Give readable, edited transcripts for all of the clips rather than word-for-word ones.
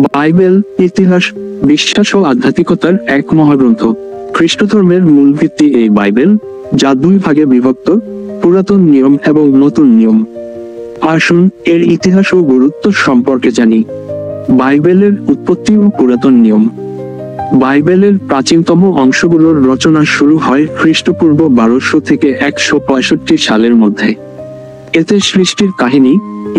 Bible ইতিহাস, বিশ্বাস ও আধ্যাত্মিকতার এক মহাগ্রন্থ। খ্রিস্ট ধর্মের মূল ভিত্তি এই বাইবেল, যা দুই ভাগে বিভক্ত, পুরাতন নিয়ম এবং নতুন নিয়ম। আসুন এর ইতিহাস ও গুরুত্ব সম্পর্কে জানি। বাইবেলের উৎপত্তি ও পুরাতন নিয়ম। বাইবেলের প্রাচীনতম অংশগুলোর রচনা শুরু হয় খ্রিস্টপূর্ব 1200 থেকে 165 সালের মধ্যে। এতে সৃষ্টির কাহিনী,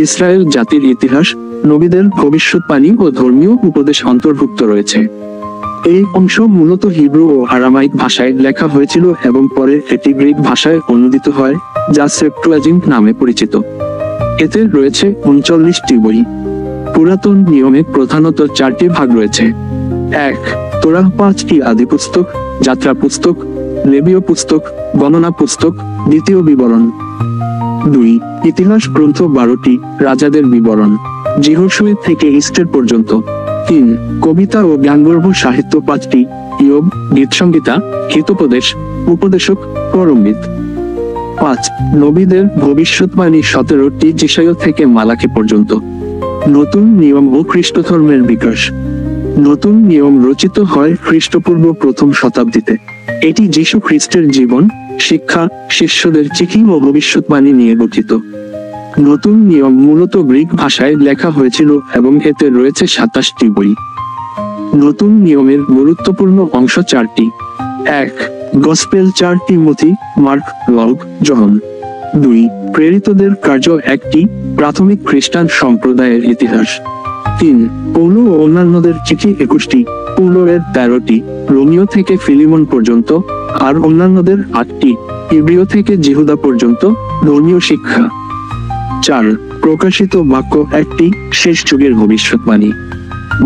ইসরায়েল জাতির ইতিহাস, নবীদের ভবিষ্যৎবাণী ও ধর্মীয় উপদেশ অন্তর্ভুক্ত রয়েছে। এই অংশ মূলত হিব্রু ও আরামাইক ভাষায় লেখা হয়েছিল এবং পরে এটি গ্রিক ভাষায় অনুদিত হয়, যা সেপ্টুয়াজিন্ট নামে পরিচিত। এতে রয়েছে 39টি বই। পুরাতন নিয়মে প্রধানত 4টি ভাগ রয়েছে। 1. তোরাহ 5টি আদি পুস্তক, যাত্রা পুস্তক, লেবীয় পুস্তক, গণনা পুস্তক, দ্বিতীয় বিবরণ। 2. ইতিহাস গ্রন্থ 12টি, রাজাদের বিবরণ, যিহোশুয়া থেকে ইস্টের পর্যন্ত। 3. কবিতা ও জ্ঞানগর্ভ সাহিত্য 5টি, ইয়োব, গীতসংগীতা, হিতোপদেশ, উপদেশক, পরমবিদ। 5. নবীদের ভবিষ্যৎবাণী 17টি, যিশায়া থেকে মালাকি পর্যন্ত। নতুন নিয়ম ও খ্রিস্ট ধর্মের বিকাশ। নতুন নিয়ম রচিত হয় খ্রিস্টপূর্ব প্রথম শতাব্দীতে। এটি যীশু খ্রিস্টের জীবন, শিক্ষা, শিষ্যদের চিঠি ও ভবিষ্যৎবাণী নিয়ে গঠিত। নতুন নিয়ম মূলত গ্রিক ভাষায় লেখা হয়েছিল এবং এতে রয়েছে 27টি বই। নতুন নিয়মের গুরুত্বপূর্ণ অংশ 4টি। 1. গসপেল 4 তিমথি, মার্ক, লুক, জন। 2. প্রেরিতদের কার্য 1টি, প্রাথমিক খ্রিস্টান সম্প্রদায়ের ইতিহাস। 3. পৌল ও অন্যান্যদের চিঠি 21টি, পৌলের 13টি, রোমিও থেকে ফিলিমন পর্যন্ত, আর অন্যান্যদের 8টি, ইব্রিয় থেকে জিহুদা পর্যন্ত, ধর্মীয় শিক্ষা। 4. প্রকাশিত বাক্য 1টি, শেষ যুগের ভবিষ্যৎবাণী।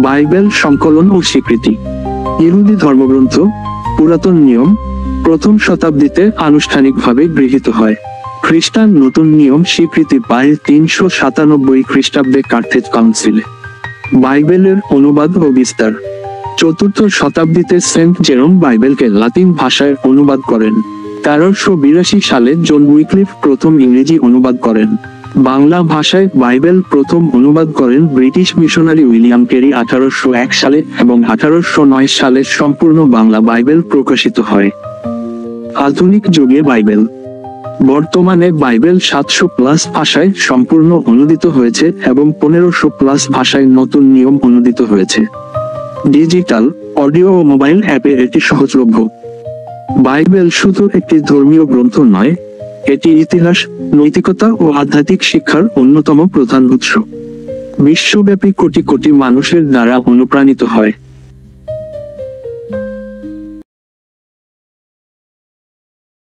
বাইবেল সংকলন ও স্বীকৃতি। ইহুদি ধর্মগ্রন্থ, পুরাতন নিয়ম, প্রথম শতাব্দীতে আনুষ্ঠানিকভাবে গৃহীত হয়। খ্রিস্টান নতুন নিয়ম স্বীকৃতি পায় 397 খ্রিস্টাব্দে কার্থেজ কাউন্সিলে। বাইবেলের অনুবাদ ও বিস্তার। 4th শতাব্দীতে সেন্ট জেরোম বাইবেলকে লাতিন ভাষায় অনুবাদ করেন। 1382 সালে জন উইক্লিফ প্রথম ইংরেজি অনুবাদ করেন। বাংলা ভাষায় বাইবেল প্রথম অনুবাদ করেন ব্রিটিশ মিশনারি উইলিয়াম কেরি 1801 সালে এবং 1809 সালে সম্পূর্ণ বাংলা বাইবেল প্রকাশিত হয়। আধুনিক যুগে বাইবেল। বর্তমানে বাইবেল 700+ ভাষায় সম্পূর্ণ অনুদিত হয়েছে এবং 1500+ ভাষায় নতুন নিয়ম অনুদিত হয়েছে। ডিজিটাল, অডিও ও মোবাইল অ্যাপে এটি সহজলভ্য। বাইবেল শুধু একটি ধর্মীয় গ্রন্থ নয়, এটি ইতিহাস, নৈতিকতা ও আধ্যাত্মিক শিক্ষার অন্যতম প্রধান উৎস। বিশ্বব্যাপী কোটি কোটি মানুষের দ্বারা অনুপ্রাণিত হয়।